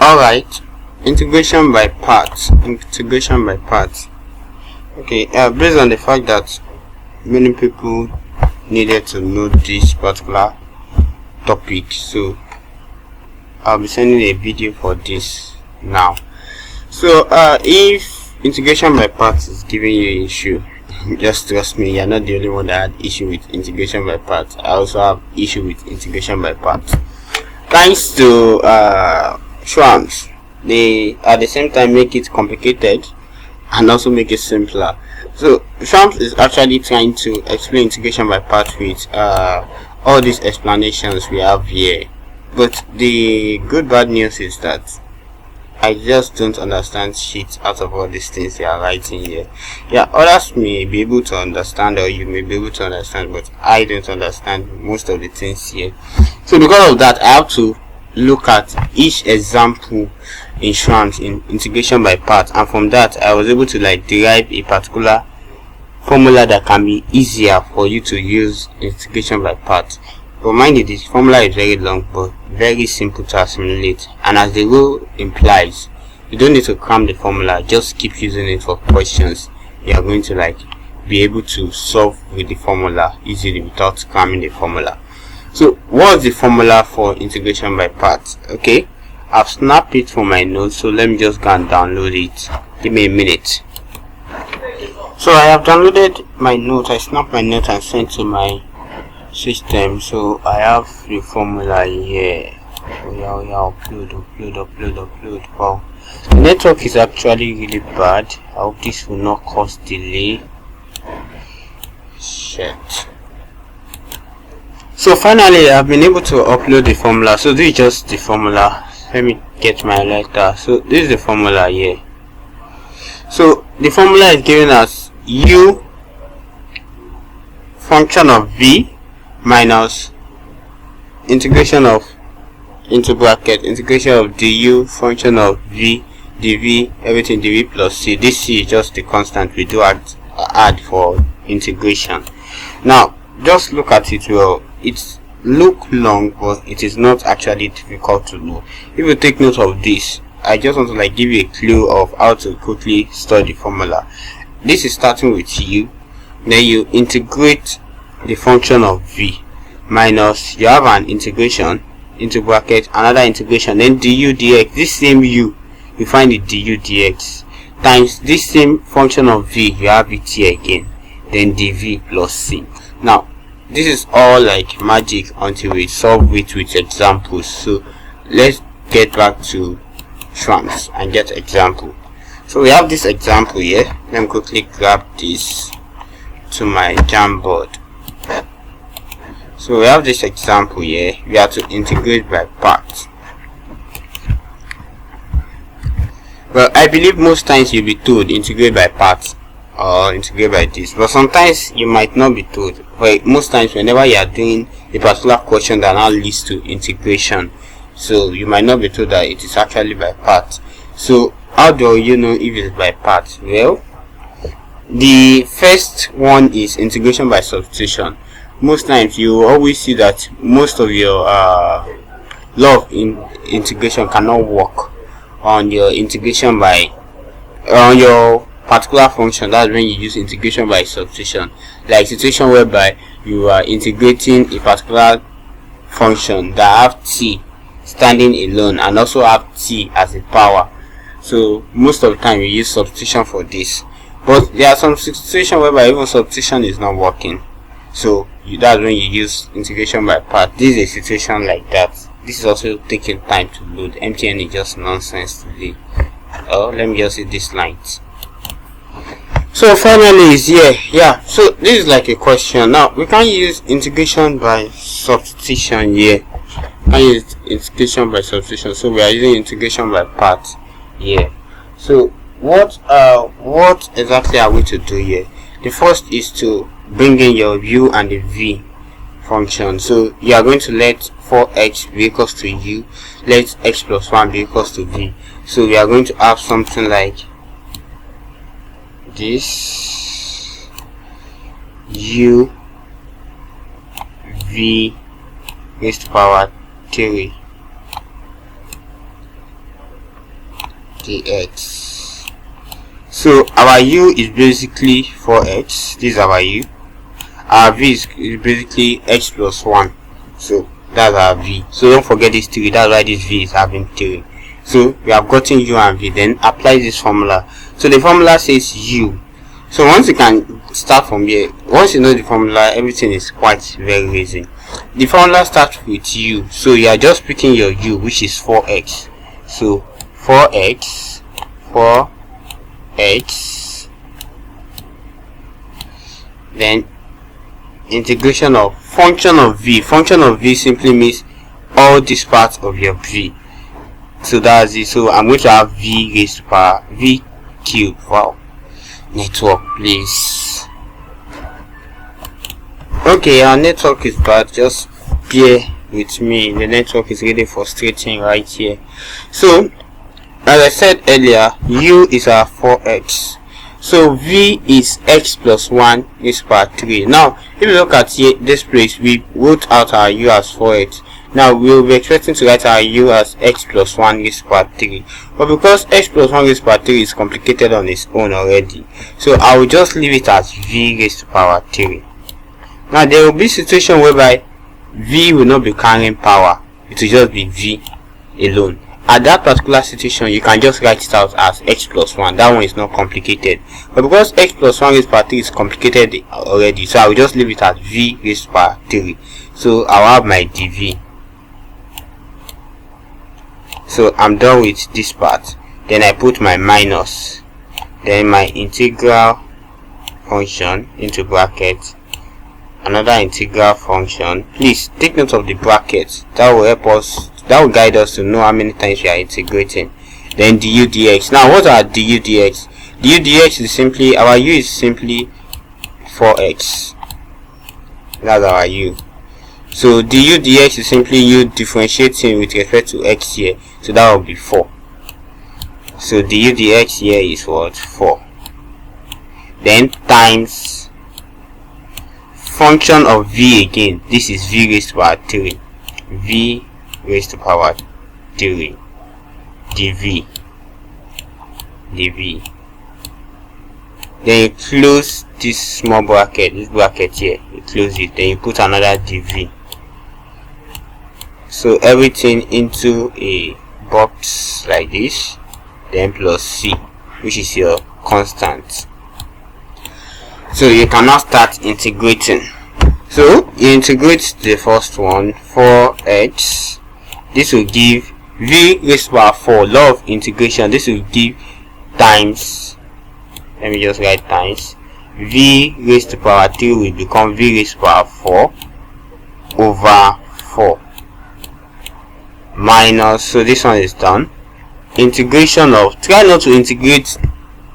Alright, integration by parts. Okay, based on the fact that many people needed to know this particular topic, so I'll be sending a video for this now. So if integration by parts is giving you an issue, just trust me, you're not the only one that had issue with integration by parts. I also have issue with integration by parts. Thanks to Schwamms, they at the same time make it complicated and also make it simpler. So Schwamms is actually trying to explain integration by parts with all these explanations we have here. But the bad news is that I just don't understand shit out of all these things they are writing here. Yeah, others may be able to understand, or you may be able to understand, but I don't understand most of the things here. So because of that, I have to look at each example in Schwamms in integration by parts, and from that I was able to derive a particular formula that can be easier for you to use integration by parts. But mind you, this formula is very long but very simple to assimilate, and as the rule implies, you don't need to cram the formula, just keep using it for questions. You are going to be able to solve with the formula easily without cramming the formula. So what's the formula for integration by parts? Okay, I've snapped it from my notes, so let me just go and download it. Give me a minute. So I have downloaded my note. I snapped my note and sent to my system, so I have the formula here. Upload. Wow, the network is actually really bad. I hope this will not cause delay. Shit. So finally I've been able to upload the formula. So this is just the formula. Let me get my letter. So this is the formula here. So the formula is giving us u function of v minus integration of integration of du function of v dv, everything dv plus c. This c is just the constant we do add for integration. Now just look at it well. It look long, but it is not actually difficult to know. If you take note of this, I just want to give you a clue of how to quickly store the formula. This is starting with u, then you integrate the function of v minus, you have an integration into bracket, another integration, then du dx. This same u, you find the du dx times this same function of v, you have it here again, then dv plus c. Now this is all magic until we solve it with examples. So let's get back to Schwamms and get example. So we have this example here. Let me quickly grab this to my Jamboard. So we have this example here. We have to integrate by parts. Well, I believe most times you'll be told integrate by parts or integrate by this, but sometimes you might not be told. But most times whenever you are doing a particular question that now leads to integration, so you might not be told that it is actually by parts. So how do you know if it's by parts? Well, the first one is integration by substitution. Most times you always see that most of your law of integration cannot work on your integration by on your particular function. That's when you use integration by substitution, like situation whereby you are integrating a particular function that have t standing alone and also have t as a power. So most of the time you use substitution for this, but there are some situations whereby even substitution is not working, so that's when you use integration by part. This is a situation like that. This is also taking time to load. MTN is just nonsense today. Oh, let me just see this lines. So finally is here. Yeah, so this is like a question. Now we can use integration by substitution here. I use integration by substitution, so we are using integration by part here. So what exactly are we to do here? The first is to bring in your u and the v function. So you are going to let 4x be equals to u, let x plus 1 be equals to v. So we are going to have something like this: u v raised to power 3 dx. So our u is basically 4x. This is our u. Our v is basically x plus 1. So that's our v. So don't forget this 3. That's why this v is having 3. So we have gotten u and v. Then apply this formula. So the formula says u. So once you can start from here, once you know the formula, everything is quite very easy. The formula starts with u. So you are just picking your u, which is 4x. So 4x, then integration of function of v. Function of v simply means all these parts of your v. So that's it. So I'm going to have v raised to power v cubed. Wow, network please. Okay, our network is bad, just bear with me. The network is really frustrating right here. So as I said earlier, u is our 4x. So v is x plus 1 raised to power 3. Now if you look at here, this place, we wrote out our u as 4x. Now we will be expecting to write our u as x plus 1 raised to power 3. But because x plus 1 raised to power 3 is complicated on its own already, so I will just leave it as v raised to power 3. Now there will be situation whereby v will not be carrying power. It will just be v alone. At that particular situation, you can just write it out as x plus 1. That one is not complicated. But because x plus 1 raised to power 3 is complicated already, so I will just leave it as v raised to power 3. So I will have my dv. So I'm done with this part. Then I put my minus. Then my integral function into bracket. Another integral function. Please take note of the brackets. That will help us. That will guide us to know how many times we are integrating. Then du dx. Now what are du dx? Du dx is simply, our u is simply 4x. That's our u. So du dx is simply u differentiating with respect to x here. So that will be 4. So du dx here is what? 4. Then times function of v again. This is v raised to power 3. V raised to power 3 dv. Then you close this small bracket, this bracket here, you close it, then you put another dv. So everything into a box like this, then plus c, which is your constant. So you can now start integrating. So you integrate the first one, 4x. This will give v raised to power 4. Law of integration. This will give times. Let me just write times. V raised to power 3 will become v raised to power 4 over 4 minus. So this one is done. Integration of. Try not to integrate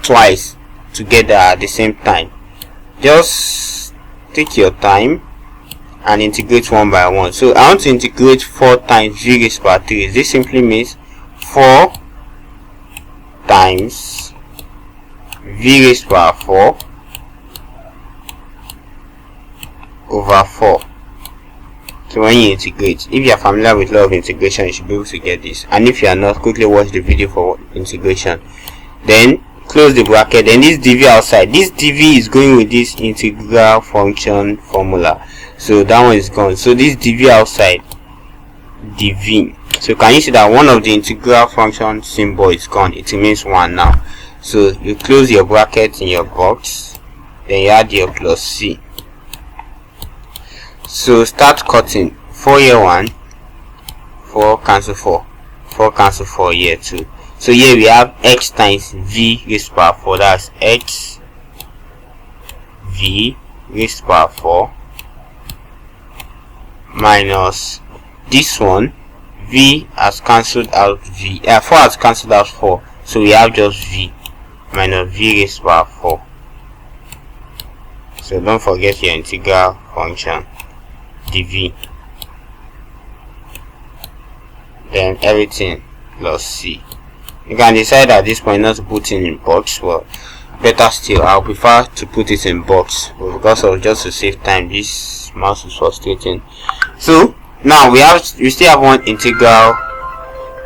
twice together at the same time. Just take your time and integrate one by one. So I want to integrate 4 times v raised to power 3. This simply means 4 times v raised to power 4 over 4. So when you integrate, if you are familiar with law of integration, you should be able to get this. And if you are not, quickly watch the video for integration. Then close the bracket. Then this dv outside. This dv is going with this integral function formula. So that one is gone. So this dv outside, dv. So can you see that one of the integral function symbol is gone? It remains 1 now. So you close your bracket in your box. Then you add your plus c. So start cutting. 4 here 1, 4 cancel 4, 4 cancel 4 here 2. So here we have x times v raised to power 4. That's x v raised to power 4 minus this one. V has cancelled out v. 4 has cancelled out 4. So we have just v minus v raised to power 4. So don't forget your integral function dv. Then everything plus c. You can decide at this point not to put it in box, but better still, I'll prefer to put it in box, but because of just to save time, this mouse is frustrating. So now we still have one integral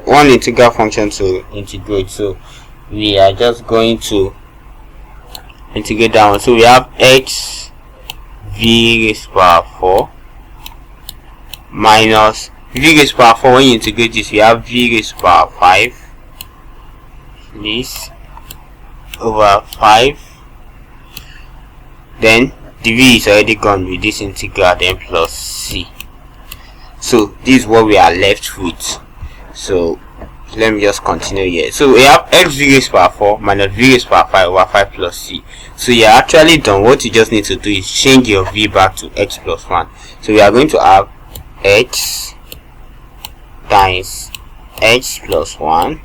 one integral function to integrate, so we are just going to integrate that one. So we have x v raised to power 4 minus v raised to power 4. When you integrate this, we have v raised to power 5 this over 5. Then the v is already gone with this integral, then plus c. So this is what we are left with. So let me just continue here. So we have x v raised to power 4 minus v raised to power 5 over 5 plus c. So you're actually done. What you just need to do is change your v back to x plus 1. So we are going to have x times x plus 1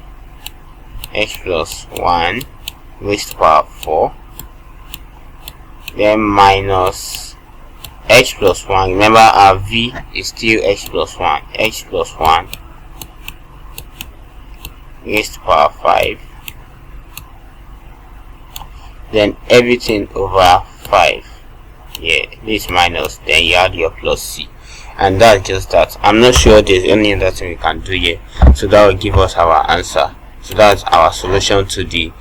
raised to power 4, then minus x plus 1. Remember, our v is still x plus 1 raised to power 5, then everything over 5. Yeah, this minus, then you add your plus c, and that's just that. I'm not sure there's any other thing we can do here, so that will give us our answer. So that's our solution to the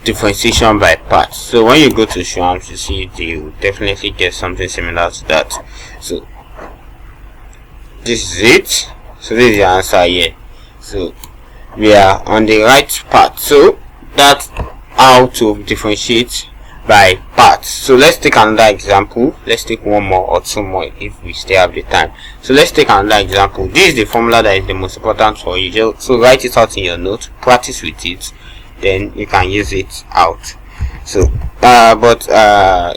differentiation by parts. So when you go to Schwann's, you see you will definitely get something similar to that. So this is it. So this is the answer here. So we are on the right part. So that's how to differentiate by parts. So let's take another example. Let's take one more or two more if we still have the time. So let's take another example. This is the formula that is the most important for you. So write it out in your note, practice with it, then you can use it out. So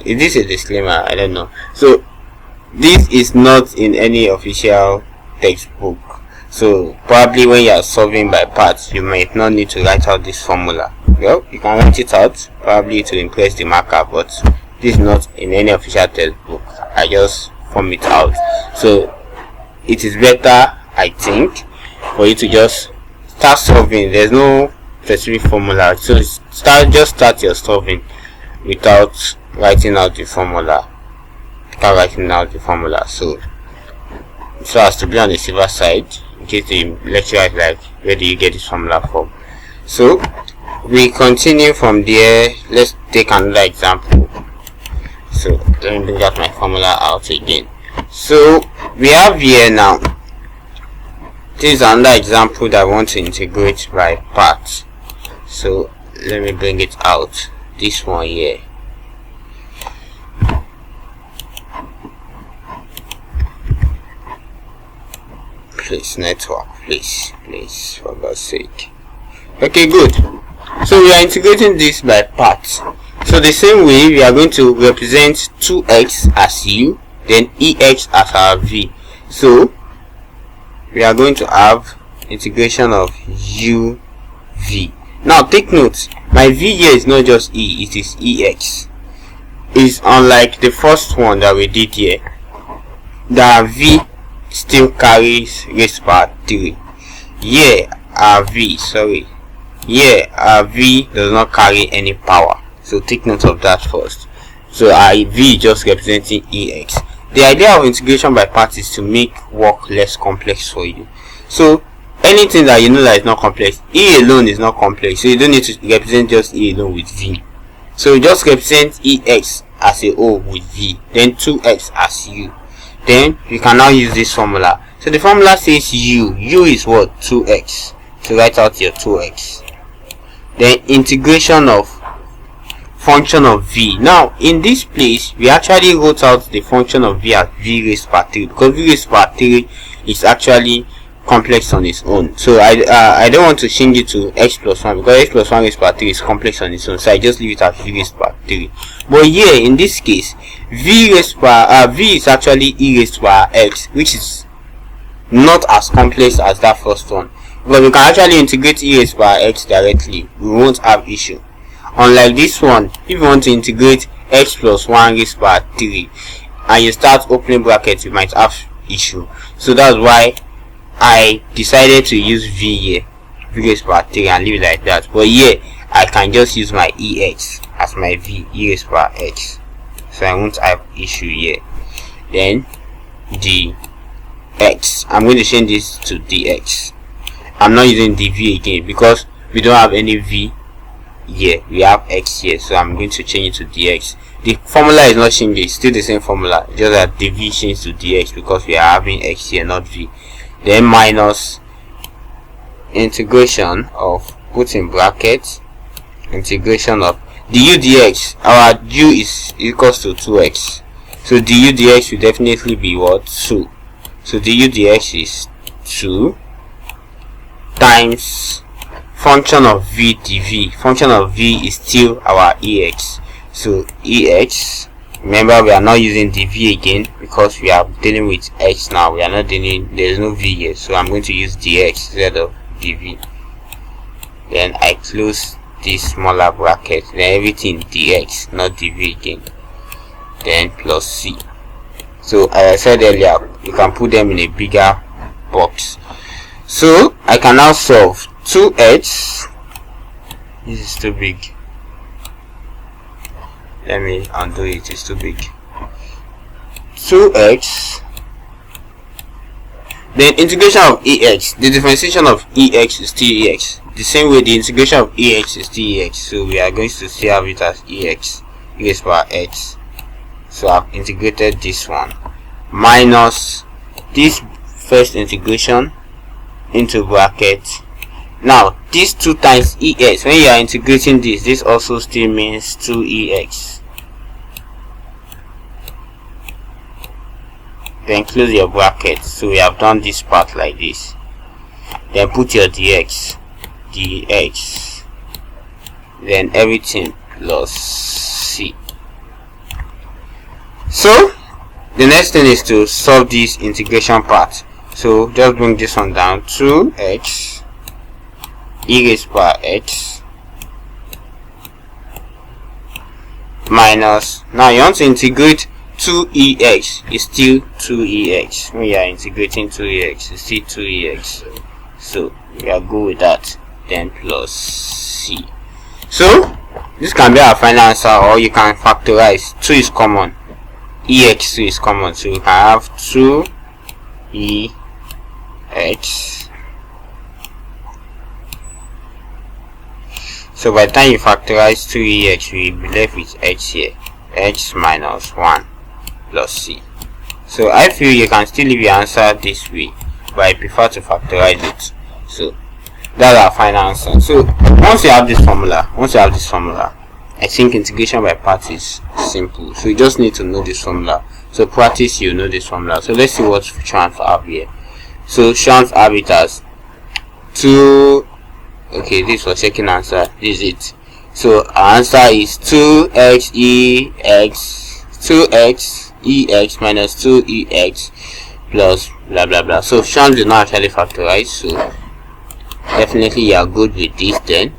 is this a disclaimer? I don't know. So this is not in any official textbook, so probably when you are solving by parts, you might not need to write out this formula. Well, you can write it out, probably to impress the marker, but this is not in any official textbook. I just form it out. So it is better, I think, for you to just start solving. There's no specific formula, so just start your solving without writing out the formula. So as to be on the safer side, in case the lecturer is like, where do you get this formula from? So we continue from there. Let's take another example. So let me bring out my formula out again. So we have here now, this is another example that I want to integrate by parts. So let me bring it out, this one here. Please, network, please, for God's sake. Okay, good. So we are integrating this by parts. So the same way, we are going to represent 2x as u, then ex as our v. So we are going to have integration of u v. Now take note, my v here is not just e, it is ex. It's unlike the first one that we did here. The v still carries raised to power 3. Here our v does not carry any power. So take note of that first. So our v is just representing ex. The idea of integration by parts is to make work less complex for you. So anything that you know that is not complex, e alone is not complex, so you don't need to represent just e alone with v. So you just represent ex as a whole with v, then 2x as u. Then you can now use this formula. So the formula says u is what? 2x. So write out your 2x. Then integration of function of v. Now in this place, we actually wrote out the function of v as v raised to power 3, because v raised to power 3 is actually complex on its own. So I don't want to change it to x plus 1, because x plus 1 raised to power 3 is complex on its own. So I just leave it as v raised to power 3. But here in this case, v raised to power v is actually e raised to power x, which is not as complex as that first one. But we can actually integrate e raised to power x directly. We won't have issue. Unlike this one, if you want to integrate x plus 1 raised to power 3 and you start opening brackets, you might have issue. So that's why I decided to use v here, v raised to power 3, and leave it like that. But here I can just use my ex as my v, e raised to power x. So I won't have issue here. Then the x, I'm going to change this to dx. I'm not using the v again because we don't have any v here, we have x here, so I'm going to change it to dx. The formula is not changing, it's still the same formula, just that the v changed to dx because we are having x here, not v. Then minus integration of, put in brackets, integration of du dx. Our u is equals to 2x, so du dx will definitely be what? 2. So du dx is 2 times function of v dv. Function of v is still our ex, so ex, remember we are not using dv again because we are dealing with x now, we are not dealing, there is no v here, so I'm going to use dx instead of dv. Then I close this smaller bracket, then everything dx, not dv again, then plus c. So as I said earlier, you can put them in a bigger box. So I can now solve 2x, this is too big, let me undo it, it's too big. 2x, then integration of ex, the differentiation of ex is still ex, the same way the integration of ex is still ex, so we are going to still have it as ex, e raised power x. So I've integrated this one, minus this first integration into bracket. Now this 2 times ex, when you are integrating this also still means 2ex. Then close your bracket. So we have done this part like this. Then put your dx, then everything plus c. So the next thing is to solve this integration part. So just bring this one down, 2x e raised power x minus, now you want to integrate 2ex, is still 2ex. When you are integrating 2ex, it's still 2ex, so we are good with that. Then plus c. So this can be our final answer, or you can factorize. 2 is common, ex2 is common, so you can have 2ex. So by the time you factorize 2ex, we will be left with x here, x minus 1 plus c. So I feel you can still leave your answer this way, but I prefer to factorize it. So that's our final answer. So once you have this formula, I think integration by parts is simple. So you just need to know this formula. So practice, you know this formula. So let's see what Sean's have here. So Sean's have it as 2. Okay, this was second answer. This is it. So our answer is 2x ex minus 2ex plus blah blah blah. So Sean did not actually factorize, so definitely you are good with this then.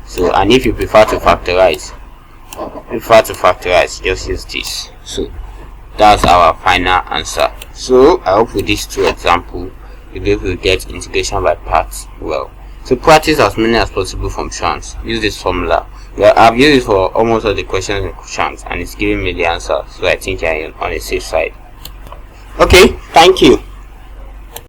So, and if you prefer to factorize, just use this. So that's our final answer. So I hope with these 2 examples you'll be able to get integration by parts well. So practice as many as possible from chance. Use this formula. Well, I've used it for almost all the questions in chance, and it's giving me the answer. So I think I'm on a safe side. Okay, thank you.